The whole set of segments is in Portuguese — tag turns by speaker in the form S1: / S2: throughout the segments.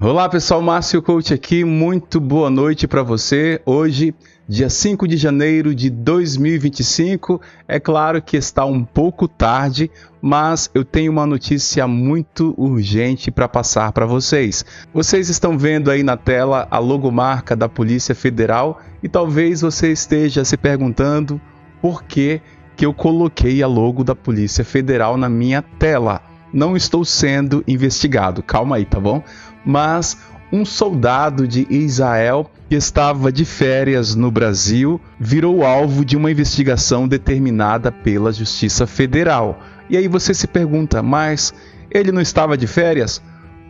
S1: Olá pessoal, Márcio Coach aqui, muito boa noite para você. Hoje, dia 5 de janeiro de 2025, é claro que está um pouco tarde, mas eu tenho uma notícia muito urgente para passar para vocês. Vocês estão vendo aí na tela a logomarca da Polícia Federal e talvez você esteja se perguntando por que eu coloquei a logo da Polícia Federal na minha tela. Não estou sendo investigado, calma aí, tá bom? Mas um soldado de Israel que estava de férias no Brasil virou alvo de uma investigação determinada pela Justiça Federal. E aí você se pergunta, mas ele não estava de férias?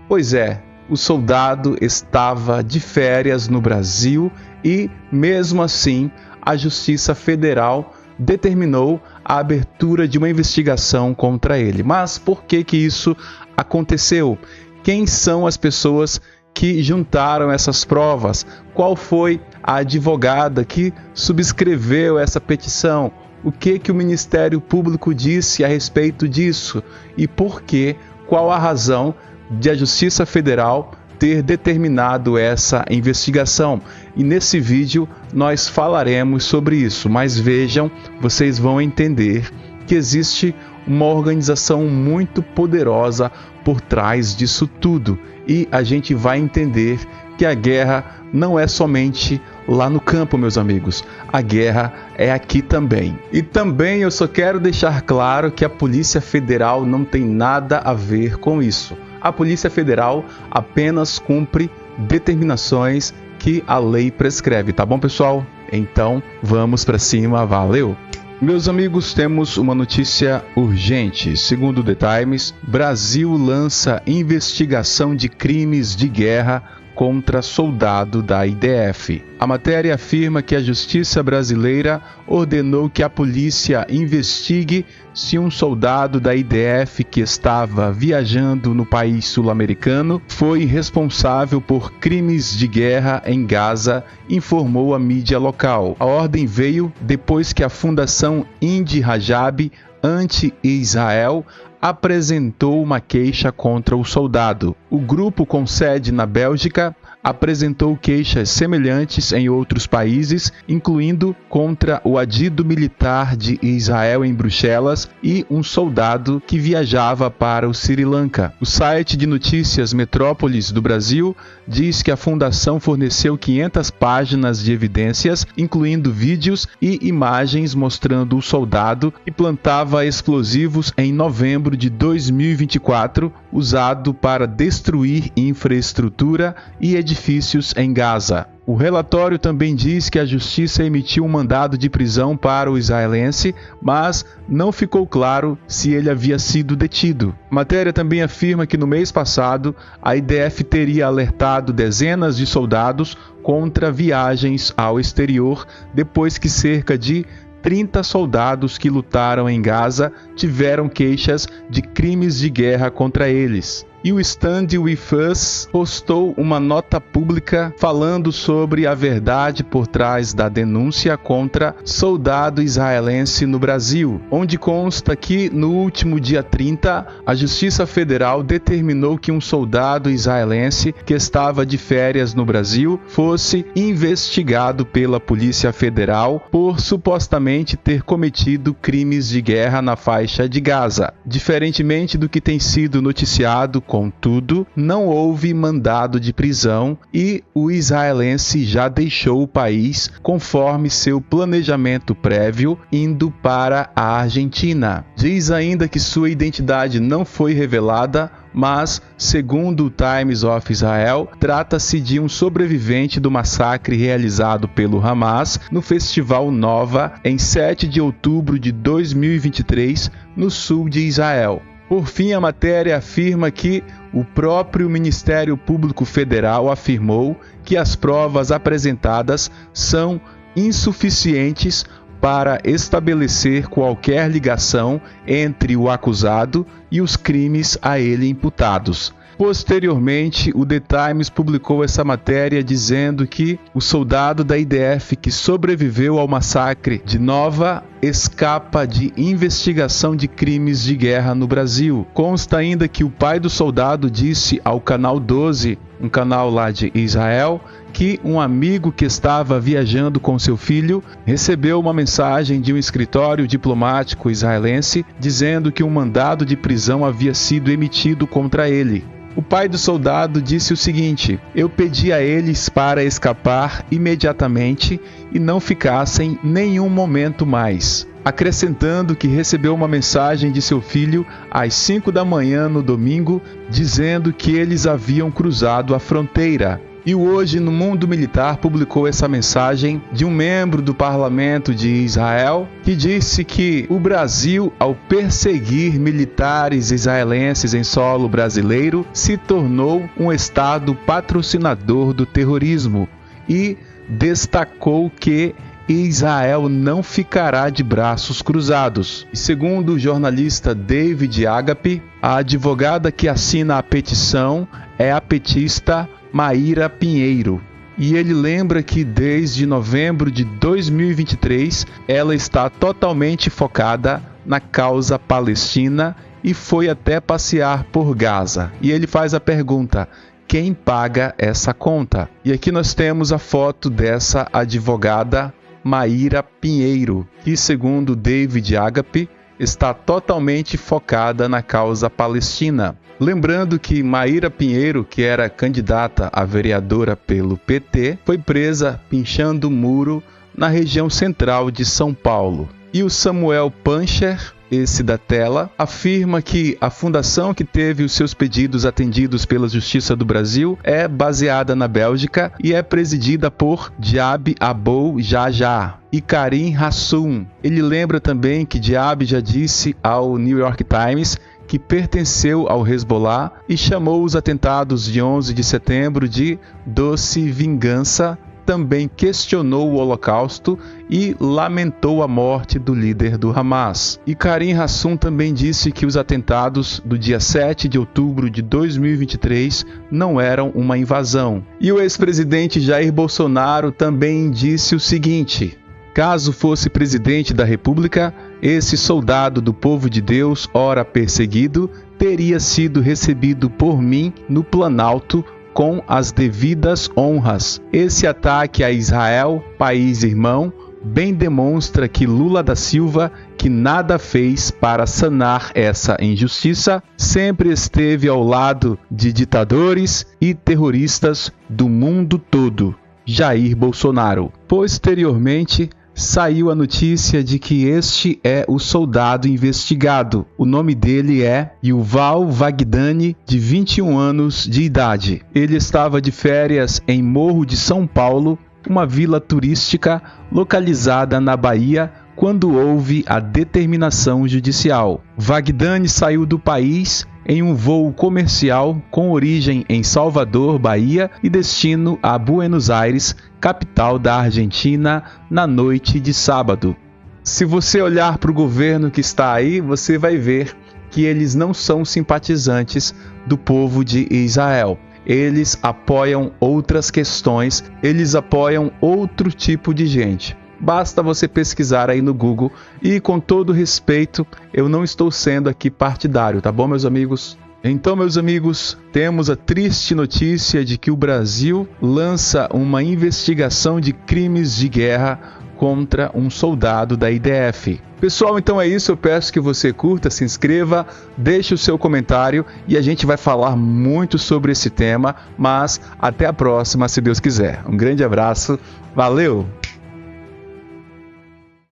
S1: Pois é, o soldado estava de férias no Brasil e, mesmo assim, a Justiça Federal determinou a abertura de uma investigação contra ele. Mas por que isso aconteceu? Quem são as pessoas que juntaram essas provas? Qual foi a advogada que subscreveu essa petição? O que o Ministério Público disse a respeito disso? E por quê? Qual a razão de a Justiça Federal ter determinado essa investigação? E nesse vídeo nós falaremos sobre isso, mas vejam, vocês vão entender que existe uma organização muito poderosa por trás disso tudo. E a gente vai entender que a guerra não é somente lá no campo, meus amigos. A guerra é aqui também. E também eu só quero deixar claro que a Polícia Federal não tem nada a ver com isso. A Polícia Federal apenas cumpre determinações que a lei prescreve, tá bom, pessoal? Então, vamos para cima, valeu! Meus amigos, temos uma notícia urgente. Segundo The Times, Brasil lança investigação de crimes de guerra contra soldado da IDF. A matéria afirma que a Justiça brasileira ordenou que a polícia investigue se um soldado da IDF que estava viajando no país sul-americano foi responsável por crimes de guerra em Gaza, informou a mídia local. A ordem veio depois que a Fundação Indy Rajab Anti-Israel apresentou uma queixa contra o soldado. O grupo, com sede na Bélgica, apresentou queixas semelhantes em outros países, incluindo contra o adido militar de Israel em Bruxelas e um soldado que viajava para o Sri Lanka. O site de notícias Metrópolis do Brasil diz que a fundação forneceu 500 páginas de evidências, incluindo vídeos e imagens mostrando o soldado que plantava explosivos em novembro de 2024, usado para destruir infraestrutura e edifícios em Gaza. O relatório também diz que a justiça emitiu um mandado de prisão para o israelense, mas não ficou claro se ele havia sido detido. A matéria também afirma que no mês passado, a IDF teria alertado dezenas de soldados contra viagens ao exterior, depois que cerca de 30 soldados que lutaram em Gaza tiveram queixas de crimes de guerra contra eles. E o Stand With Us postou uma nota pública falando sobre a verdade por trás da denúncia contra soldado israelense no Brasil, onde consta que no último dia 30, a Justiça Federal determinou que um soldado israelense que estava de férias no Brasil fosse investigado pela Polícia Federal por supostamente ter cometido crimes de guerra na faixa de Gaza. Diferentemente do que tem sido noticiado, contudo, não houve mandado de prisão e o israelense já deixou o país conforme seu planejamento prévio, indo para a Argentina. Diz ainda que sua identidade não foi revelada, mas, segundo o Times of Israel, trata-se de um sobrevivente do massacre realizado pelo Hamas no Festival Nova em 7 de outubro de 2023, no sul de Israel. Por fim, a matéria afirma que o próprio Ministério Público Federal afirmou que as provas apresentadas são insuficientes para estabelecer qualquer ligação entre o acusado e os crimes a ele imputados. Posteriormente, o The Times publicou essa matéria dizendo que o soldado da IDF que sobreviveu ao massacre de Nova escapa de investigação de crimes de guerra no Brasil. Consta ainda que o pai do soldado disse ao Canal 12, um canal lá de Israel, que um amigo que estava viajando com seu filho recebeu uma mensagem de um escritório diplomático israelense dizendo que um mandado de prisão havia sido emitido contra ele. O pai do soldado disse o seguinte: eu pedi a eles para escapar imediatamente e não ficassem nenhum momento mais, acrescentando que recebeu uma mensagem de seu filho às 5 da manhã no domingo, dizendo que eles haviam cruzado a fronteira. E o Hoje no Mundo Militar publicou essa mensagem de um membro do parlamento de Israel que disse que o Brasil, ao perseguir militares israelenses em solo brasileiro, se tornou um estado patrocinador do terrorismo e destacou que Israel não ficará de braços cruzados. E segundo o jornalista David Agape, a advogada que assina a petição é a petista Maíra Pinheiro. E ele lembra que desde novembro de 2023 ela está totalmente focada na causa palestina e foi até passear por Gaza. E ele faz a pergunta: quem paga essa conta? E aqui nós temos a foto dessa advogada Maíra Pinheiro, que segundo David Agape está totalmente focada na causa palestina. Lembrando que Maíra Pinheiro, que era candidata a vereadora pelo PT, foi presa pinchando muro na região central de São Paulo. E o Samuel Pancher, esse da tela, afirma que a fundação que teve os seus pedidos atendidos pela Justiça do Brasil é baseada na Bélgica e é presidida por Diab Abou Jajá e Karim Hassoun. Ele lembra também que Diab já disse ao New York Times que pertenceu ao Hezbollah e chamou os atentados de 11 de setembro de doce vingança. Também questionou o Holocausto e lamentou a morte do líder do Hamas. E Karim Hassoun também disse que os atentados do dia 7 de outubro de 2023 não eram uma invasão. E o ex-presidente Jair Bolsonaro também disse o seguinte: caso fosse presidente da República, esse soldado do povo de Deus, ora perseguido, teria sido recebido por mim no Planalto com as devidas honras. Esse ataque a Israel, país irmão, bem demonstra que Lula da Silva, que nada fez para sanar essa injustiça, sempre esteve ao lado de ditadores e terroristas do mundo todo. Jair Bolsonaro. Posteriormente, saiu a notícia de que este é o soldado investigado. O nome dele é Yuval Wagdani, de 21 anos de idade. Ele estava de férias em Morro de São Paulo, uma vila turística localizada na Bahia, quando houve a determinação judicial. Wagdani saiu do país em um voo comercial com origem em Salvador, Bahia, e destino a Buenos Aires, capital da Argentina, na noite de sábado. Se você olhar para o governo que está aí, você vai ver que eles não são simpatizantes do povo de Israel. Eles apoiam outras questões, eles apoiam outro tipo de gente. Basta você pesquisar aí no Google e, com todo respeito, eu não estou sendo aqui partidário, tá bom, meus amigos? Então, meus amigos, temos a triste notícia de que o Brasil lança uma investigação de crimes de guerra contra um soldado da IDF. Pessoal, então é isso. Eu peço que você curta, se inscreva, deixe o seu comentário e a gente vai falar muito sobre esse tema, mas até a próxima, se Deus quiser. Um grande abraço, valeu!